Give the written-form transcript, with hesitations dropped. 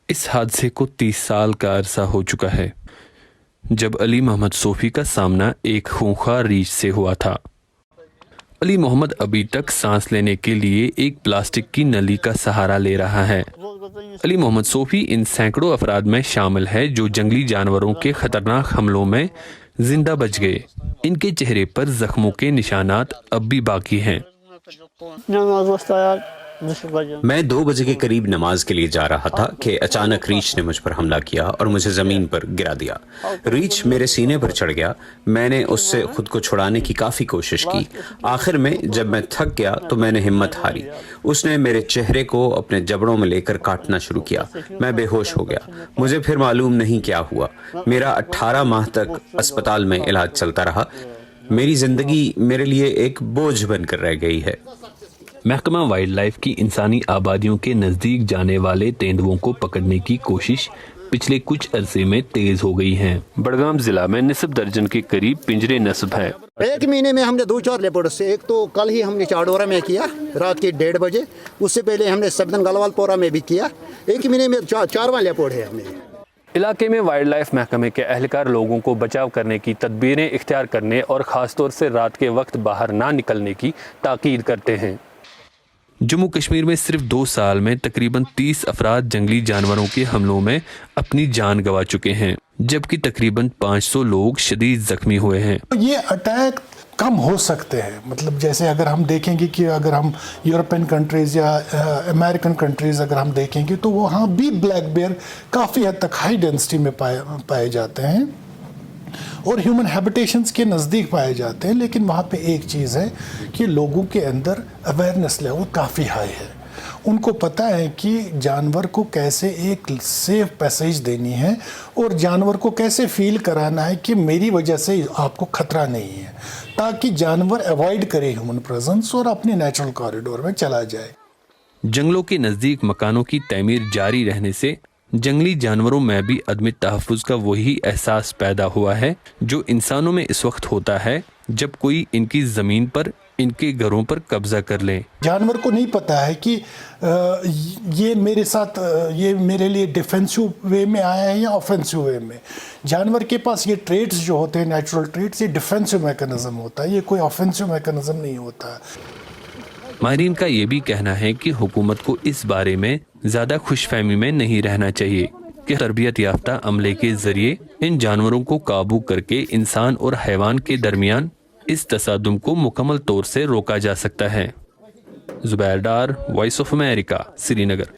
اس حادثے کو 30 سال کا عرصہ ہو چکا ہے جب علی محمد صوفی کا سامنا ایک خونخوار ریچھ سے ہوا تھا۔ علی محمد ابھی تک سانس لینے کے لیے ایک پلاسٹک کی نلی کا سہارا لے رہا ہے۔ علی محمد صوفی ان سینکڑوں افراد میں شامل ہے جو جنگلی جانوروں کے خطرناک حملوں میں زندہ بچ گئے۔ ان کے چہرے پر زخموں کے نشانات اب بھی باقی ہیں۔ میں 2 بجے کے قریب نماز کے لیے جا رہا تھا کہ اچانک ریچھ نے مجھ پر حملہ کیا اور مجھے زمین پر گرا دیا۔ ریچھ میرے سینے پر چڑھ گیا۔ میں نے اس سے خود کو چھڑانے کی کافی کوشش کی۔ آخر میں جب میں تھک گیا تو میں نے ہمت ہاری۔ اس نے میرے چہرے کو اپنے جبڑوں میں لے کر کاٹنا شروع کیا۔ میں بے ہوش ہو گیا۔ مجھے پھر معلوم نہیں کیا ہوا۔ میرا 18 ماہ تک اسپتال میں علاج چلتا رہا۔ میری زندگی میرے لیے ایک بوجھ بن کر رہ گئی ہے۔ محکمہ وائلڈ لائف کی انسانی آبادیوں کے نزدیک جانے والے تیندوؤں کو پکڑنے کی کوشش پچھلے کچھ عرصے میں تیز ہو گئی ہیں۔ بڑگام ضلع میں نصف درجن کے قریب پنجرے نصب ہیں۔ ایک مہینے میں ہم نے 2-4 لیپرڈ سے، ایک تو کل ہی ہم نے چاڈورا میں کیا رات کے 1:30 بجے، اس سے پہلے ہم نے سبدن گلوال پورا میں بھی کیا۔ ایک مہینے میں 4واں لیپرڈ ہے ہمیں۔ علاقے میں وائلڈ لائف محکمے کے اہلکار لوگوں کو بچاؤ کرنے کی تدبیریں اختیار کرنے اور خاص طور سے رات کے وقت باہر نہ نکلنے کی تاکید کرتے ہیں۔ جموں کشمیر میں صرف 2 سال میں تقریباً 30 افراد جنگلی جانوروں کے حملوں میں اپنی جان گنوا چکے ہیں، جبکہ تقریباً 500 لوگ شدید زخمی ہوئے ہیں۔ یہ اٹیک کم ہو سکتے ہیں، مطلب جیسے اگر ہم دیکھیں گے کہ اگر ہم یورپین کنٹریز یا امریکن کنٹریز اگر ہم دیکھیں گے تو وہاں بھی بلیک بیئر کافی حد تک ہائی ڈینسٹی میں پائے جاتے ہیں اور ہیومن ہیبیٹیشنز کے نزدیک پائے جاتے ہیں، لیکن وہاں پہ ایک چیز ہے کہ لوگوں کے اندر اویئرنیس لیول کافی ہائی ہے۔ ان کو پتہ ہے کہ جانور کو کیسے ایک سیف پیسیج دینی ہے اور جانور کو کیسے فیل کرانا ہے کہ میری وجہ سے آپ کو خطرہ نہیں ہے، تاکہ جانور ایوائڈ کرے ہیومن پریزنس اور اپنے نیچرل کوریڈور میں چلا جائے۔ جنگلوں کے نزدیک مکانوں کی تعمیر جاری رہنے سے جنگلی جانوروں میں بھی عدم تحفظ کا وہی احساس پیدا ہوا ہے جو انسانوں میں اس وقت ہوتا ہے جب کوئی ان کی زمین پر، ان کے گھروں پر قبضہ کر لے۔ جانور کو نہیں پتا ہے کہ یہ میرے ساتھ، یہ میرے لیے ڈیفینسو وے میں آیا ہے یا آفینسو وے میں۔ جانور کے پاس یہ ٹریٹس جو ہوتے ہیں، نیچرل ٹریٹس، یہ ڈیفینسو میکانزم ہوتا ہے، یہ کوئی آفینسو میکانزم نہیں ہوتا۔ ماہرین کا یہ بھی کہنا ہے کہ حکومت کو اس بارے میں زیادہ خوش فہمی میں نہیں رہنا چاہیے کہ تربیت یافتہ عملے کے ذریعے ان جانوروں کو قابو کر کے انسان اور حیوان کے درمیان اس تصادم کو مکمل طور سے روکا جا سکتا ہے۔ Zubair Dar, voice of America, Sri Nagar.